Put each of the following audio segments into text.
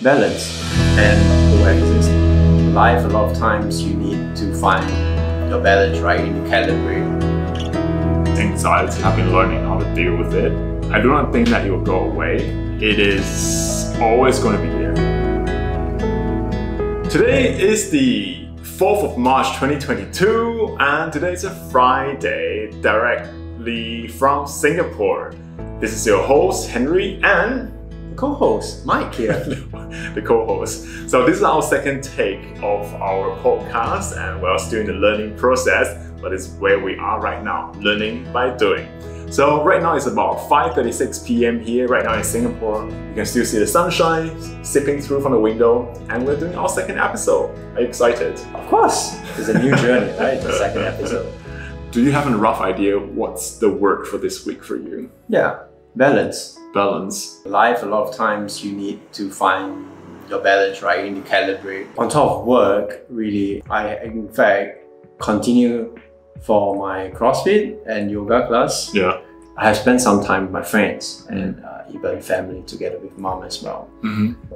balance and coexist. In life, a lot of times you need to find your balance, right? You need to calibrate. Anxiety, I've been learning how to deal with it. I do not think that it will go away. It is always going to be there. Today is the 4th of March 2022 and today is a Friday directly from Singapore. This is your host Henri and Co-host Mike here. The co-host. So this is our second take of our podcast and we're still in the learning process, but it's where we are right now, learning by doing. So right now it's about 5:36 p.m. here right now in Singapore. You can still see the sunshine sipping through from the window and we're doing our second episode. Are you excited? Of course, it's a new journey, right? The second episode. Do you have a rough idea what's the word for this week for you? Yeah, balance. Balance. Life, a lot of times you need to find your balance, right? You need to calibrate. On top of work, really, I in fact continue for my CrossFit and yoga class. Yeah. I have spent some time with my friends and even family together with mom as well.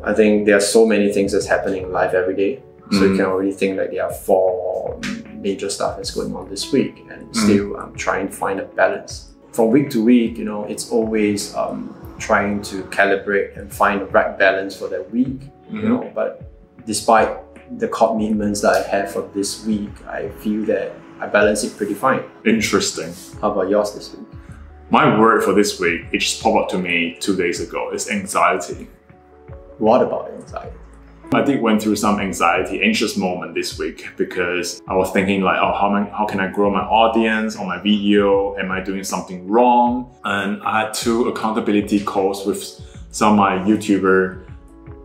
I think there are so many things that's happening in life every day. So you can already think like there are 4 major stuff that's going on this week and still I'm trying to find a balance. From week to week, you know, it's always trying to calibrate and find the right balance for that week, you know, but despite the commitments that I have for this week, I feel that I balance it pretty fine. Interesting. How about yours this week? My word for this week, it just popped up to me 2 days ago, is anxiety. What about anxiety? I did went through some anxious moment this week because I was thinking like, oh, how can I grow my audience on my video? Am I doing something wrong? And I had 2 accountability calls with some of my YouTuber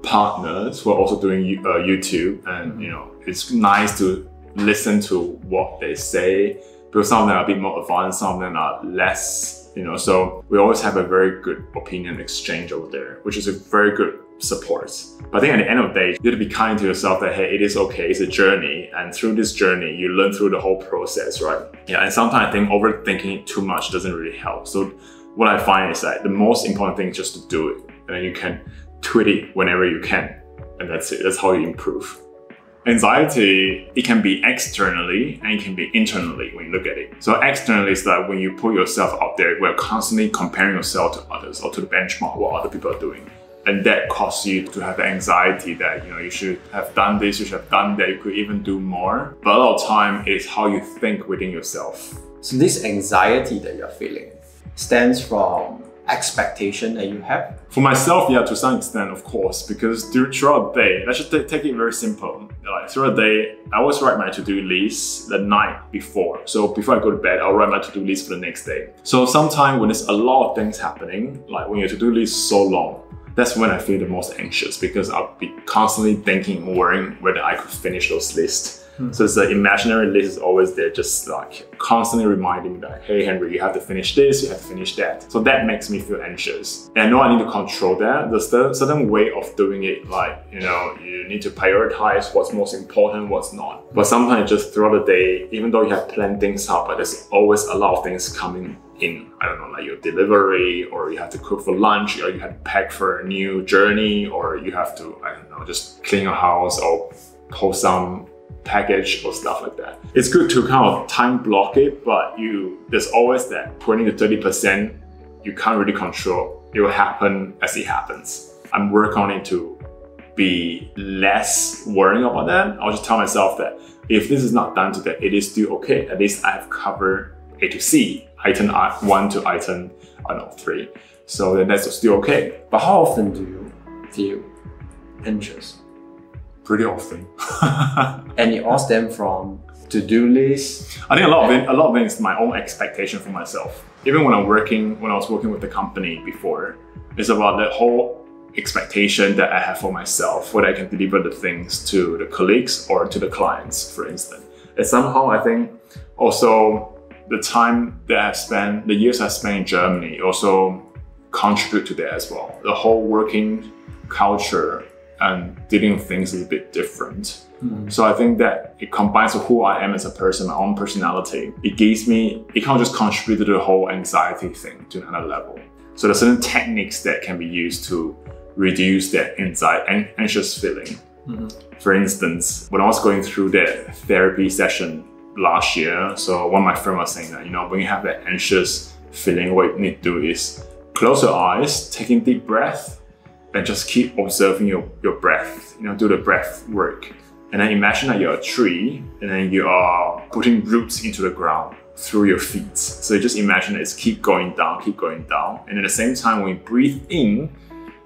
partners who are also doing YouTube. And you know, it's nice to listen to what they say because some of them are a bit more advanced, some of them are less, you know, so we always have a very good opinion exchange over there, which is a very good support. But I think at the end of the day, you have to be kind to yourself that, hey, it is okay, it's a journey. And through this journey, you learn through the whole process, right? Yeah, and sometimes I think overthinking it too much doesn't really help. So what I find is that the most important thing is just to do it. And then you can tweak it whenever you can. And that's it, that's how you improve. Anxiety, it can be externally and it can be internally when you look at it. So externally is that when you put yourself out there, we're constantly comparing yourself to others or to the benchmark, what other people are doing. And that causes you to have anxiety that, you know, you should have done this, you should have done that, you could even do more. But a lot of time it is how you think within yourself. So this anxiety that you're feeling stems from expectation that you have? For myself, yeah, to some extent, of course, because throughout the day, let's just take it very simple. Like throughout the day, I always write my to-do list the night before. So before I go to bed, I'll write my to-do list for the next day. So sometimes when there's a lot of things happening, like when your to-do list is so long, that's when I feel the most anxious because I'll be constantly thinking and worrying whether I could finish those lists. So it's the imaginary list is always there, just like constantly reminding me that, hey Henry, you have to finish this, you have to finish that. So that makes me feel anxious. And I know I need to control that. There's a certain way of doing it, like, you know, you need to prioritize what's most important, what's not. But sometimes just throughout the day, even though you have planned things out, but there's always a lot of things coming in. I don't know, like your delivery, or you have to cook for lunch, or you have to pack for a new journey, or you have to, I don't know, just clean your house or post some package or stuff like that. It's good to kind of time block it, but there's always that 20 to 30% you can't really control. It will happen as it happens. I'm working on it to be less worrying about that. I'll just tell myself that if this is not done today, it is still okay. At least I have covered A to C, item 1 to item, I don't know, 3. So then that's still okay. But how often do you feel anxious? Pretty often. And it all stems from to-do list? I think a lot of it is my own expectation for myself. Even when I was working with the company before, it's about the whole expectation that I have for myself, whether I can deliver the things to the colleagues or to the clients, for instance. And somehow I think also the time that I've spent, the years I spent in Germany also contribute to that as well. The whole working culture and dealing with things is a bit different. So I think that it combines with who I am as a person, my own personality. It can't just contribute to the whole anxiety thing to another level. So there's certain techniques that can be used to reduce that anxious feeling. For instance, when I was going through that therapy session last year, so one of my friends was saying that, you know, when you have that anxious feeling, what you need to do is close your eyes, taking deep breath, and just keep observing your breath, you know, do the breath work. And then imagine that you're a tree and then you are putting roots into the ground through your feet. So you just imagine it's keep going down. And at the same time, when you breathe in,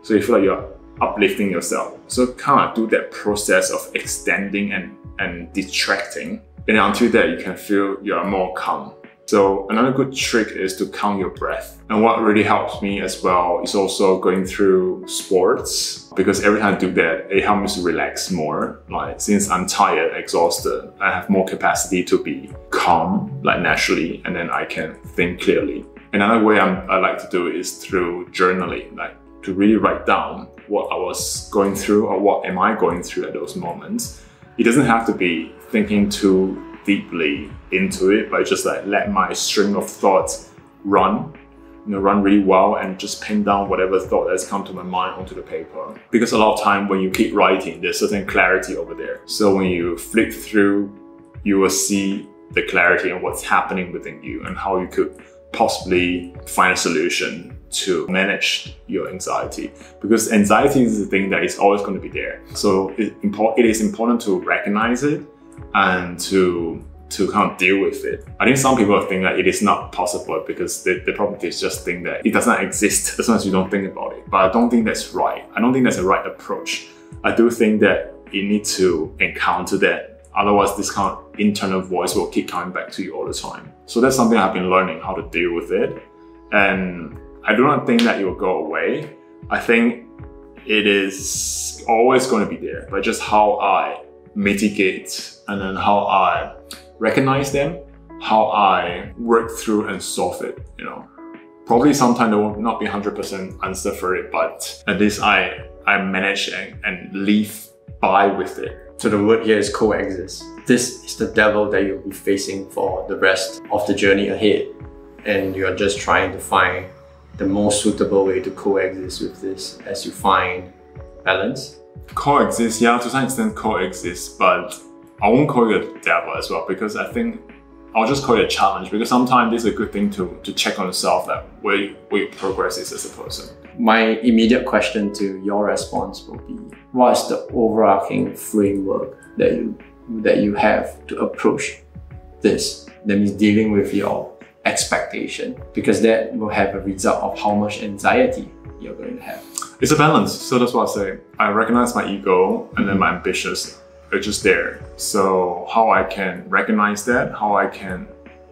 so you feel like you're uplifting yourself. So kind of do that process of extending and distracting. And until that, you can feel you're more calm. So another good trick is to count your breath. And what really helps me as well is also going through sports, because every time I do that, it helps me to relax more. Like since I'm tired, exhausted, I have more capacity to be calm, like naturally, and then I can think clearly. Another way I like to do it is through journaling, like to really write down what I was going through or what am I going through at those moments. It doesn't have to be thinking too deeply into it, but just like let my string of thoughts run really well and just pin down whatever thought that's come to my mind onto the paper. Because a lot of time when you keep writing, there's certain clarity over there. So when you flip through, you will see the clarity on what's happening within you and how you could possibly find a solution to manage your anxiety. Because anxiety is the thing that is always going to be there. So it is important to recognize it and to kind of deal with it. I think some people think that it is not possible because they probably just think that it does not exist as long as you don't think about it. But I don't think that's right. I don't think that's the right approach. I do think that you need to encounter that. Otherwise, this kind of internal voice will keep coming back to you all the time. So that's something I've been learning how to deal with it. And I do not think that it will go away. I think it is always going to be there, but just how I mitigate and then how I recognize them, how I work through and solve it, you know. Probably sometimes there will not be 100% answer for it, but at least I manage and live by with it. So the word here is coexist. This is the devil that you'll be facing for the rest of the journey ahead. And you're just trying to find the most suitable way to coexist with this as you find balance. Coexist, yeah, to some extent coexist, but I won't call it a devil as well, because I think I'll just call it a challenge, because sometimes it's a good thing to check on yourself that where your progress is as a person. My immediate question to your response will be, what's the overarching framework that you have to approach this? That means dealing with your expectation, because that will have a result of how much anxiety you're going to have. It's a balance. So that's what I say. I recognize my ego and then my ambitions are just there. So how I can recognize that, how I can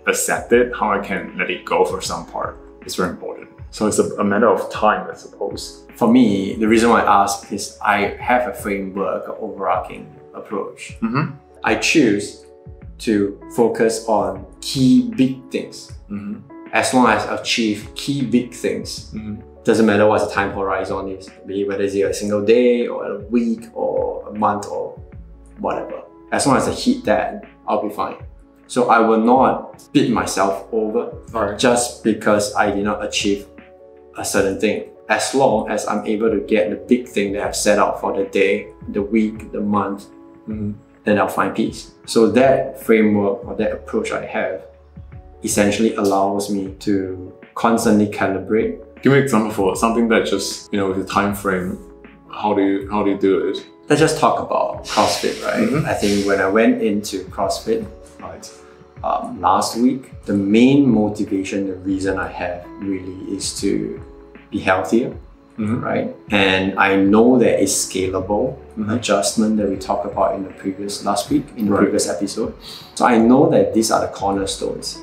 accept it, how I can let it go for some part is very important. So it's a matter of time, I suppose. For me, the reason why I ask is I have a framework, an overarching approach. I choose to focus on key big things. As long as I achieve key big things, doesn't matter what the time horizon is, be it whether it's a single day or a week or a month or whatever. As long as I hit that, I'll be fine. So I will not beat myself over just because I did not achieve a certain thing. As long as I'm able to get the big thing that I've set out for the day, the week, the month, then I'll find peace. So that framework or that approach I have essentially allows me to constantly calibrate. Give me an example for something that just, you know, with the time frame, how do you do it? Let's just talk about CrossFit, right? I think when I went into CrossFit last week, the main motivation, the reason I have really is to be healthier, right? And I know that it's scalable adjustment that we talked about in the previous previous episode. So I know that these are the cornerstones.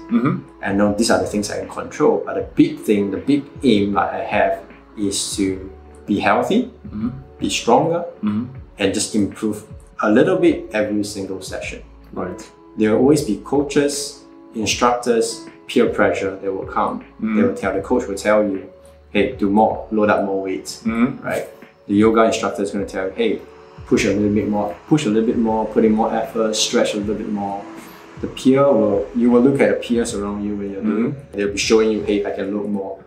I know these are the things I can control. But the big thing, the big aim that I have is to be healthy, be stronger, and just improve a little bit every single session. Right. There will always be coaches, instructors, peer pressure that will come. The coach will tell you, hey, do more, load up more weights, right? The yoga instructor is going to tell you, hey, push a little bit more, put in more effort, stretch a little bit more. The peer you will look at the peers around you when you're doing, they'll be showing you, hey, I can load more.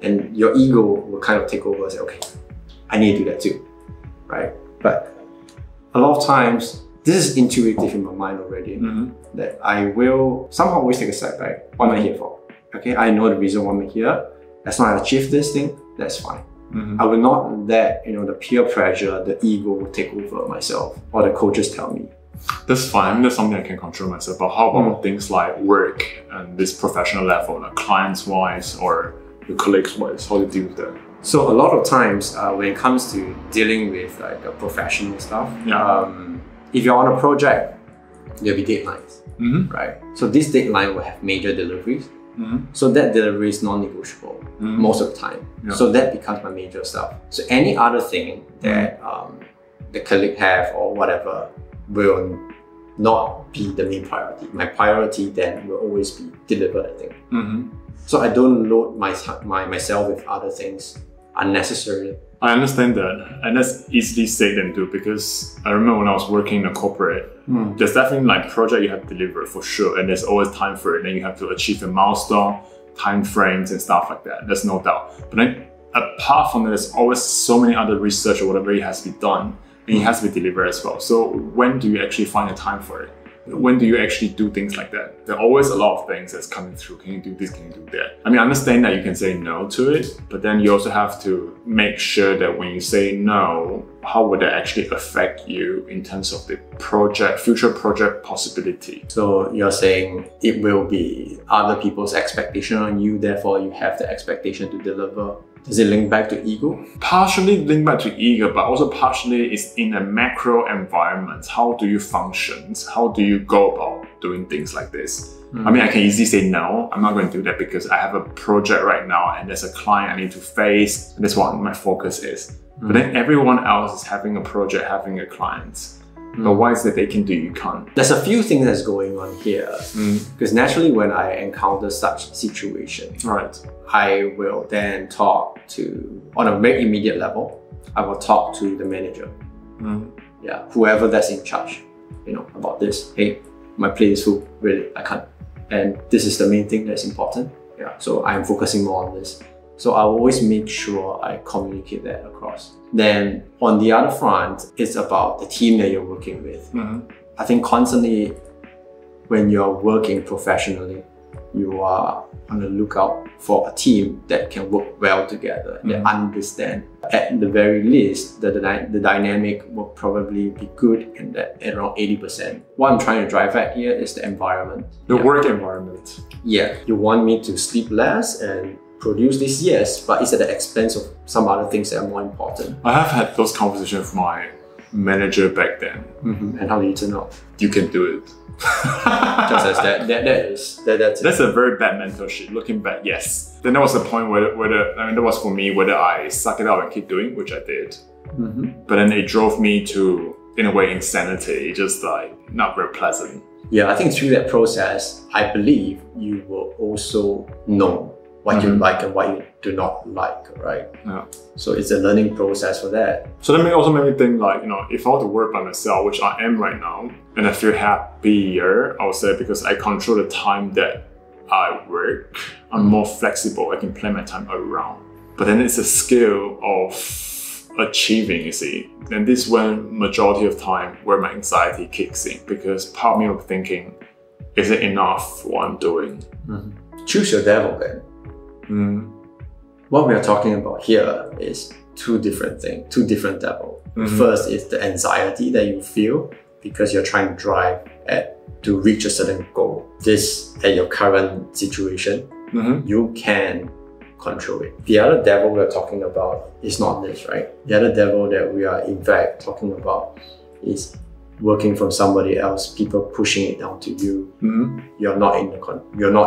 And your ego will kind of take over and say, okay, I need to do that too, right? But a lot of times, this is intuitive in my mind already, that I will somehow always take a step back. What am I here for? Okay, I know the reason why I'm here. As long as I achieve this thing, that's fine. I will not let the peer pressure, the ego take over myself, or the coaches tell me. That's fine. I mean, that's something I can control myself. But how about things like work and this professional level, like clients-wise or your colleagues-wise? How do you deal with that? So a lot of times when it comes to dealing with like the professional stuff, if you're on a project, there'll be deadlines, right? So this deadline will have major deliveries. So that delivery is non-negotiable most of the time. So that becomes my major stuff. So any other thing that the colleague have or whatever will not be the main priority. My priority then will always be deliver that thing. So I don't load myself with other things unnecessarily. I understand that, and that's easily said and do, because I remember when I was working in a corporate, there's definitely like project you have to deliver for sure, and there's always time for it, and you have to achieve a milestone, time frames and stuff like that. There's no doubt. But then apart from that, there's always so many other research or whatever it has to be done, and it has to be delivered as well. So when do you actually find the time for it? When do you actually do things like that? There are always a lot of things that's coming through. Can you do this? Can you do that? I mean, I understand that you can say no to it, but then you also have to make sure that when you say no, how would that actually affect you in terms of the project, future project possibility? So you're saying it will be other people's expectation on you, therefore you have the expectation to deliver. Does it link back to ego? Partially linked back to ego, but also partially it's in a macro environment. How do you function? How do you go about doing things like this? I mean, I can easily say no, I'm not going to do that because I have a project right now and there's a client I need to face. And that's what my focus is. But then everyone else is having a project, having a client. But why is that they can do, you can't? There's a few things that's going on here. Because naturally when I encounter such situations, I will then talk to, on a very immediate level, I will talk to the manager. Whoever that's in charge, about this. Hey, my plate is full, really, I can't. And this is the main thing that's important. So I'm focusing more on this. So I will always make sure I communicate that across. Then on the other front, it's about the team that you're working with. I think constantly when you're working professionally, you are on the lookout for a team that can work well together, that understand. At the very least, the dynamic will probably be good and that at around 80%. What I'm trying to drive at here is the environment. The work environment. You want me to sleep less and produce this, yes, but it's at the expense of some other things that are more important. I have had those conversations with my manager back then. And how do you turn out? You can do it. Just as that's a very bad mental shit. Looking back, yes. Then there was a point where that was for me, whether I suck it up and keep doing, which I did. But then it drove me to, in a way, insanity. Just like not very pleasant. I think through that process, I believe you will also know what you like and what you do not like, right? So it's a learning process for that. So that also made me think like, if I were to work by myself, which I am right now, and I feel happier, I would say, because I control the time that I work, I'm more flexible, I can plan my time around. But then it's a skill of achieving, you see. And this is when majority of time where my anxiety kicks in, because part of me was thinking, is it enough what I'm doing? Choose your devil then. What we are talking about here is two different things, two different devils. First is the anxiety that you feel because you're trying to drive to reach a certain goal. This, at your current situation, you can control it. The other devil we're talking about is not this, right? The other devil that we are in fact talking about is working from somebody else, people pushing it down to you. You're not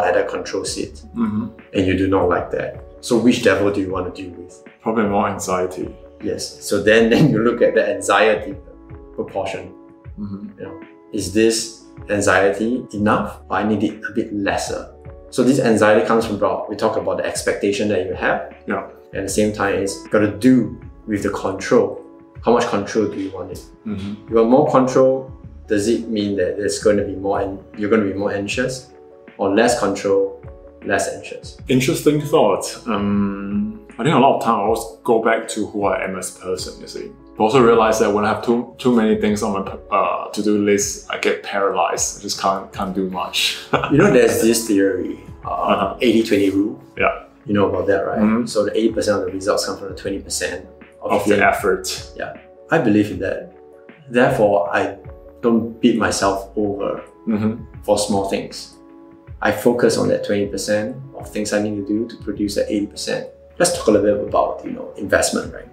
at a control seat, and you do not like that. So which devil do you want to deal with? Probably more anxiety. Yes. So then you look at the anxiety proportion. Is this anxiety enough, or I need it a bit lesser? So this anxiety comes from we talk about the expectation that you have. At the same time, it's got to do with the control. How much control do you want it? You want more control, does it mean that there's going to be you're going to be more anxious? Or less control, less anxious? Interesting thought. I think a lot of time I always go back to who I am as a person, you see. But also realize that when I have too many things on my to-do list, I get paralyzed. I just can't do much. You know, there's this theory, 80-20 rule. Yeah. You know about that, right? So the 80% of the results come from the 20% of your effort. Yeah, I believe in that. Therefore, I don't beat myself over for small things. I focus on that 20% of things I need to do to produce that 80%. Let's talk a little bit about, investment, right?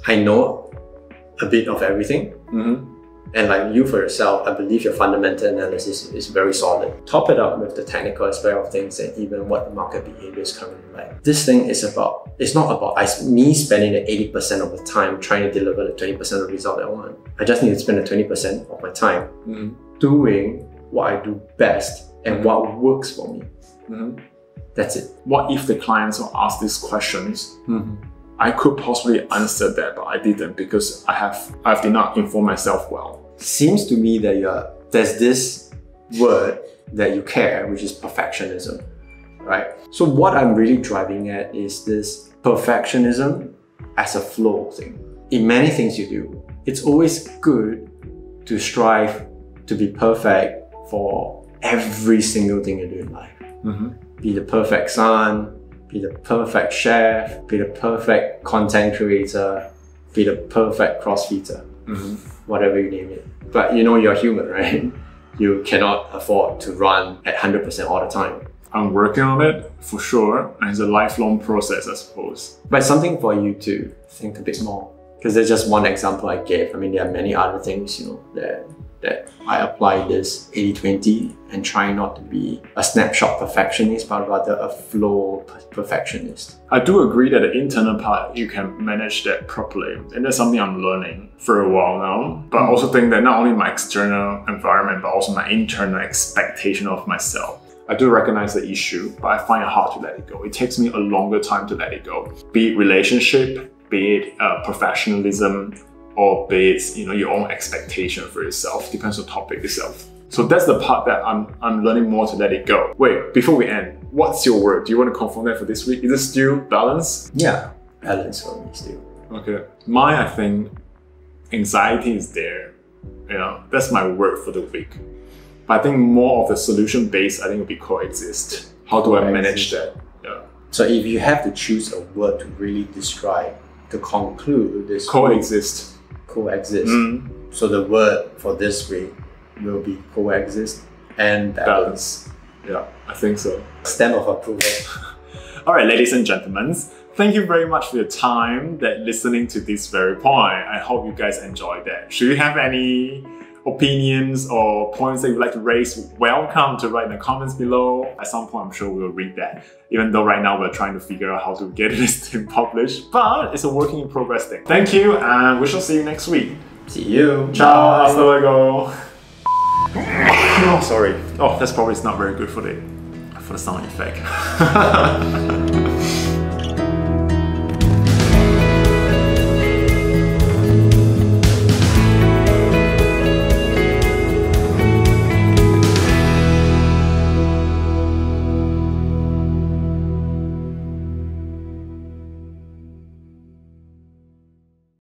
I know a bit of everything. And like you for yourself, I believe your fundamental analysis is very solid. Top it up with the technical aspect of things and even what the market behavior is currently like. This thing is about, it's not about me spending the 80% of the time trying to deliver the 20% of the result I want. I just need to spend the 20% of my time doing what I do best and what works for me. That's it. What if the clients will ask these questions? I could possibly answer that, but I didn't because I did not inform myself well. Seems to me that there's this word that you care, which is perfectionism, right? So what I'm really driving at is this perfectionism as a flow thing. In many things you do, it's always good to strive to be perfect for every single thing you do in life. Be the perfect son, be the perfect chef, be the perfect content creator, be the perfect CrossFitter, whatever you name it. But you're human, right? You cannot afford to run at 100% all the time. I'm working on it for sure, and it's a lifelong process, I suppose. But it's something for you to think a bit more, because there's just one example I gave. I mean, there are many other things, that I apply this 80-20 and try not to be a snapshot perfectionist, but rather a flow perfectionist. I do agree that the internal part, you can manage that properly. And that's something I'm learning for a while now. But I also think that not only my external environment, but also my internal expectation of myself. I do recognize the issue, but I find it hard to let it go. It takes me a longer time to let it go. Be it relationship, be it professionalism, or be it your own expectation for yourself. Depends on the topic itself. So that's the part that I'm learning more to let it go. Wait, before we end, what's your word? Do you want to confirm that for this week? Is it still balance? Yeah, balance for me still. Okay. Mine, I think anxiety is there. That's my word for the week. But I think more of the solution based, I think would be coexist. How do I manage that? Yeah. So if you have to choose a word to really describe, to conclude this coexist. Coexist. So the word for this week will be coexist and balance. Yeah, I think so. Stamp of approval. All right, ladies and gentlemen, thank you very much for your time that listening to this very point. I hope you guys enjoyed that. Should you have any opinions or points that you'd like to raise, welcome to write in the comments below. At some point, I'm sure we'll read that. Even though right now we're trying to figure out how to get this thing published, but it's a working in progress thing. Thank you, and we shall see you next week. See you. Ciao, hasta luego. Oh, sorry. Oh, that's probably not very good for the sound effect.